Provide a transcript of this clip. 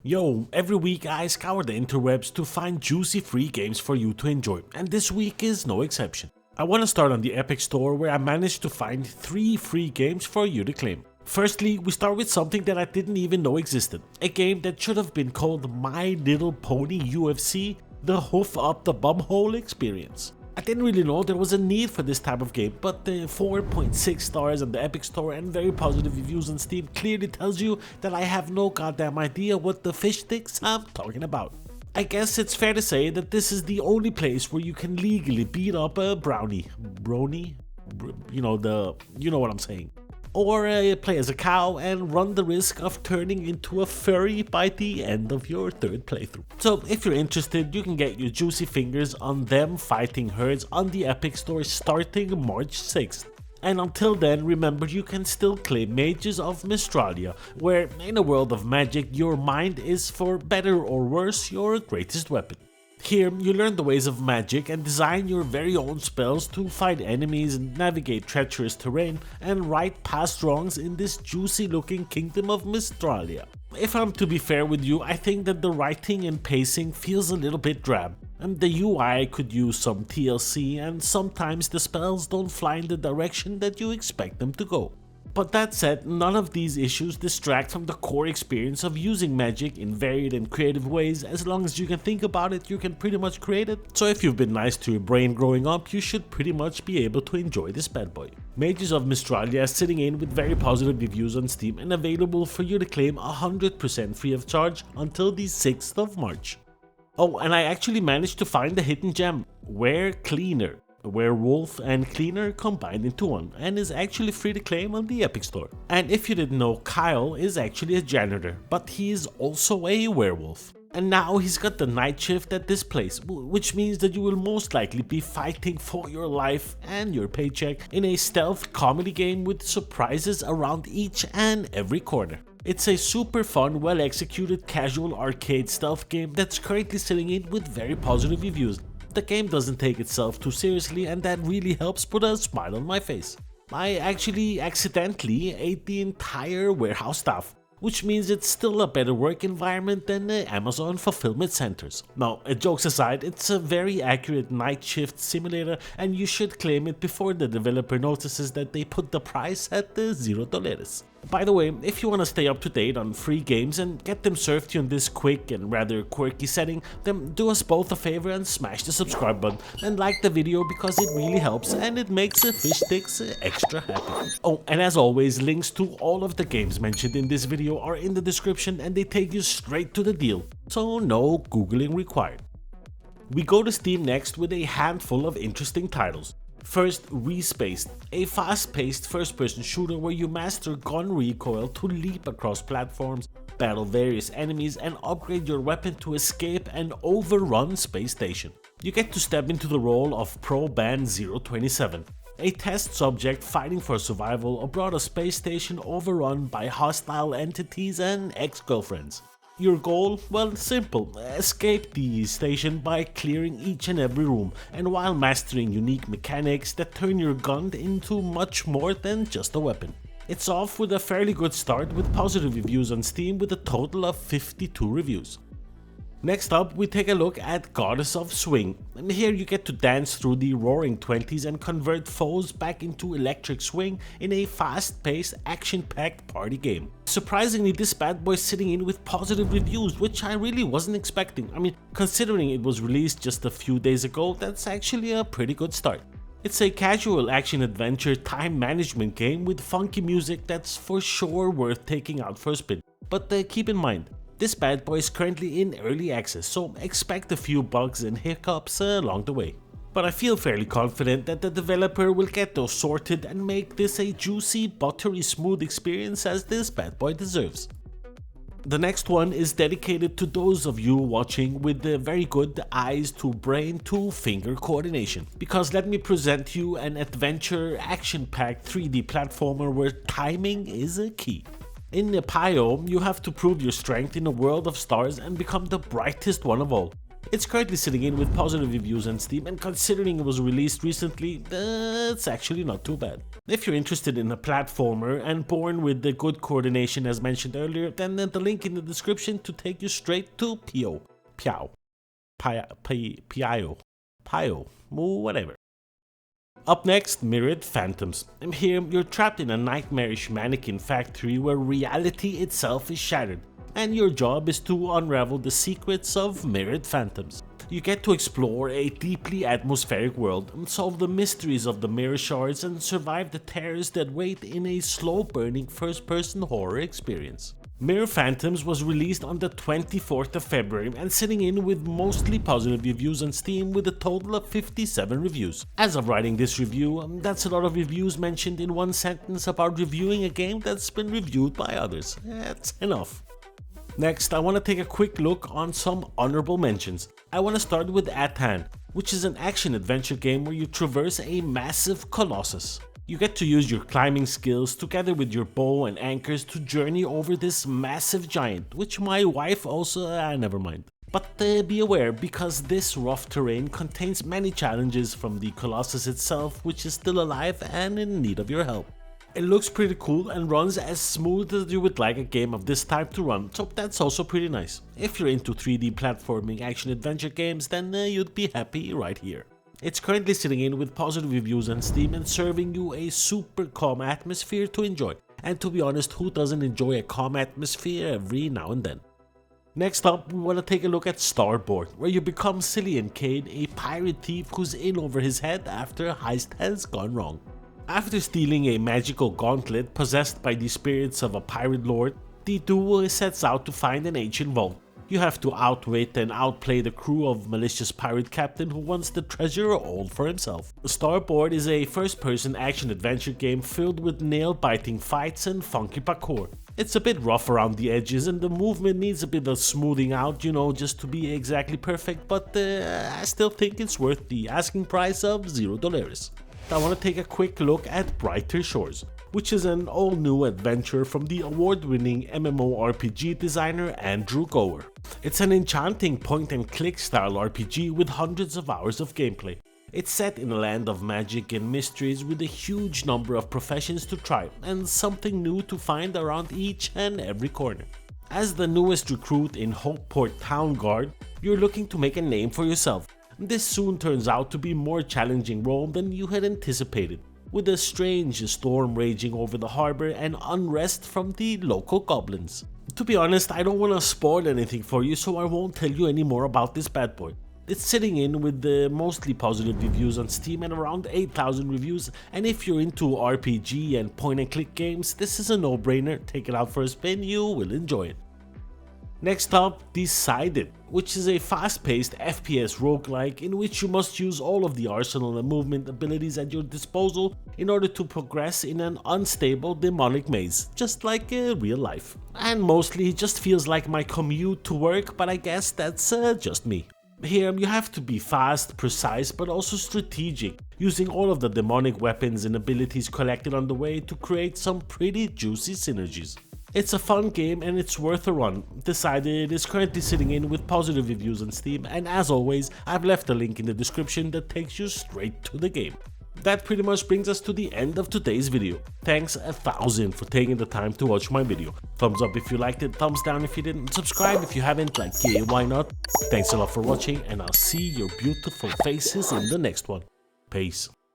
Yo, every week I scour the interwebs to find juicy free games for you to enjoy, and this week is no exception. I want to start on the Epic Store, where I managed to find 3 free games for you to claim. Firstly, we start with something that I didn't even know existed, a game that should have been called My Little Pony UFC, the Hoof Up the Bumhole experience. I didn't really know there was a need for this type of game, but the 4.6 stars on the Epic Store and very positive reviews on Steam clearly tells you that I have no goddamn idea what the fish sticks I'm talking about. I guess it's fair to say that this is the only place where you can legally beat up a brony, you know what I'm saying, or play as a cow and run the risk of turning into a furry by the end of your 3rd playthrough. So if you're interested, you can get your juicy fingers on them fighting herds on the Epic Store starting March 6th. And until then, remember, you can still claim Mages of Mystralia, where in a world of magic your mind is, for better or worse, your greatest weapon. Here, you learn the ways of magic and design your very own spells to fight enemies, navigate treacherous terrain, and right past wrongs in this juicy looking kingdom of Mystralia. If I'm to be fair with you, I think that the writing and pacing feels a little bit drab, and the UI could use some TLC, and sometimes the spells don't fly in the direction that you expect them to go. But that said, none of these issues distract from the core experience of using magic in varied and creative ways. As long as you can think about it, you can pretty much create it. So if you've been nice to your brain growing up, you should pretty much be able to enjoy this bad boy. Mages of Mystralia is sitting in with very positive reviews on Steam and available for you to claim 100% free of charge until the 6th of March. Oh, and I actually managed to find the hidden gem, Werecleaner. Werewolf and Cleaner combined into one, and is actually free to claim on the Epic Store. And if you didn't know, Kyle is actually a janitor, but he is also a werewolf. And now he's got the night shift at this place, which means that you will most likely be fighting for your life and your paycheck in a stealth comedy game with surprises around each and every corner. It's a super fun, well executed casual arcade stealth game that's currently sitting in with very positive reviews. The game doesn't take itself too seriously, and that really helps put a smile on my face. I actually accidentally ate the entire warehouse staff, which means it's still a better work environment than Amazon fulfillment centers. Now, jokes aside, it's a very accurate night shift simulator, and you should claim it before the developer notices that they put the price at $0. By the way, if you want to stay up to date on free games and get them served to you in this quick and rather quirky setting, then do us both a favor and smash the subscribe button and like the video, because it really helps and it makes fish sticks extra happy. Oh, and as always, links to all of the games mentioned in this video are in the description, and they take you straight to the deal, so no googling required. We go to Steam next with a handful of interesting titles. First, Respaced, a fast-paced first-person shooter where you master gun recoil to leap across platforms, battle various enemies, and upgrade your weapon to escape an overrun space station. You get to step into the role of Pro Band 027, a test subject fighting for survival aboard a space station overrun by hostile entities and ex-girlfriends. Your goal? Well, simple. Escape the station by clearing each and every room, and while mastering unique mechanics that turn your gun into much more than just a weapon. It's off with a fairly good start with positive reviews on Steam with a total of 52 reviews. Next up, we take a look at Goddess of Swing, and here you get to dance through the roaring 20s and convert foes back into electric swing in a fast-paced, action-packed party game. Surprisingly, this bad boy is sitting in with positive reviews, which I really wasn't expecting. I mean, considering it was released just a few days ago, that's actually a pretty good start. It's a casual action-adventure time management game with funky music that's for sure worth taking out for a spin, but keep in mind, this bad boy is currently in early access, so expect a few bugs and hiccups along the way. But I feel fairly confident that the developer will get those sorted and make this a juicy, buttery smooth experience as this bad boy deserves. The next one is dedicated to those of you watching with the very good eyes to brain to finger coordination, because let me present you an adventure action-packed 3D platformer where timing is a key. In Pyro, you have to prove your strength in a world of stars and become the brightest one of all. It's currently sitting in with positive reviews on Steam, and considering it was released recently, it's actually not too bad. If you're interested in a platformer and born with the good coordination as mentioned earlier, then the link in the description to take you straight to Pio, whatever. Up next, Mirrored Phantoms. Here, you're trapped in a nightmarish mannequin factory where reality itself is shattered, and your job is to unravel the secrets of Mirrored Phantoms. You get to explore a deeply atmospheric world, solve the mysteries of the mirror shards, and survive the terrors that wait in a slow-burning first-person horror experience. Mirror Phantoms was released on the 24th of February and sitting in with mostly positive reviews on Steam with a total of 57 reviews. As of writing this review, that's a lot of reviews mentioned in one sentence about reviewing a game that's been reviewed by others. That's enough. Next, I want to take a quick look on some honorable mentions. I want to start with Atan, which is an action-adventure game where you traverse a massive colossus. You get to use your climbing skills together with your bow and anchors to journey over this massive giant, which my wife also, never mind. But be aware, because this rough terrain contains many challenges from the colossus itself, which is still alive and in need of your help. It looks pretty cool and runs as smooth as you would like a game of this type to run, so that's also pretty nice. If you're into 3D platforming action-adventure games, then you'd be happy right here. It's currently sitting in with positive reviews on Steam and serving you a super calm atmosphere to enjoy. And to be honest, who doesn't enjoy a calm atmosphere every now and then? Next up, we want to take a look at Starboard, where you become Cillian Cade, a pirate thief who's in over his head after a heist has gone wrong. After stealing a magical gauntlet possessed by the spirits of a pirate lord, the duo sets out to find an ancient vault. You have to outwit and outplay the crew of malicious pirate captain who wants the treasure all for himself. Starboard is a first-person action-adventure game filled with nail-biting fights and funky parkour. It's a bit rough around the edges and the movement needs a bit of smoothing out, just to be exactly perfect, but I still think it's worth the asking price of $0. I want to take a quick look at Brighter Shores, which is an all-new adventure from the award-winning MMORPG designer Andrew Gower. It's an enchanting point-and-click style RPG with hundreds of hours of gameplay. It's set in a land of magic and mysteries with a huge number of professions to try and something new to find around each and every corner. As the newest recruit in Hopeport Town Guard, you're looking to make a name for yourself. This soon turns out to be a more challenging role than you had anticipated, with a strange storm raging over the harbor and unrest from the local goblins. To be honest, I don't want to spoil anything for you, so I won't tell you any more about this bad boy. It's sitting in with the mostly positive reviews on Steam and around 8,000 reviews, and if you're into RPG and point-and-click games, this is a no-brainer. Take it out for a spin, you will enjoy it. Next up, Decidit, which is a fast-paced FPS roguelike in which you must use all of the arsenal and movement abilities at your disposal in order to progress in an unstable demonic maze, just like real life. And mostly it just feels like my commute to work, but I guess that's just me. Here you have to be fast, precise, but also strategic, using all of the demonic weapons and abilities collected on the way to create some pretty juicy synergies. It's a fun game and it's worth a run. Decidit is currently sitting in with positive reviews on Steam, and as always, I've left a link in the description that takes you straight to the game. That pretty much brings us to the end of today's video. Thanks 1,000 for taking the time to watch my video. Thumbs up if you liked it, thumbs down if you didn't, subscribe if you haven't, like yeah, why not? Thanks a lot for watching and I'll see your beautiful faces in the next one. Peace.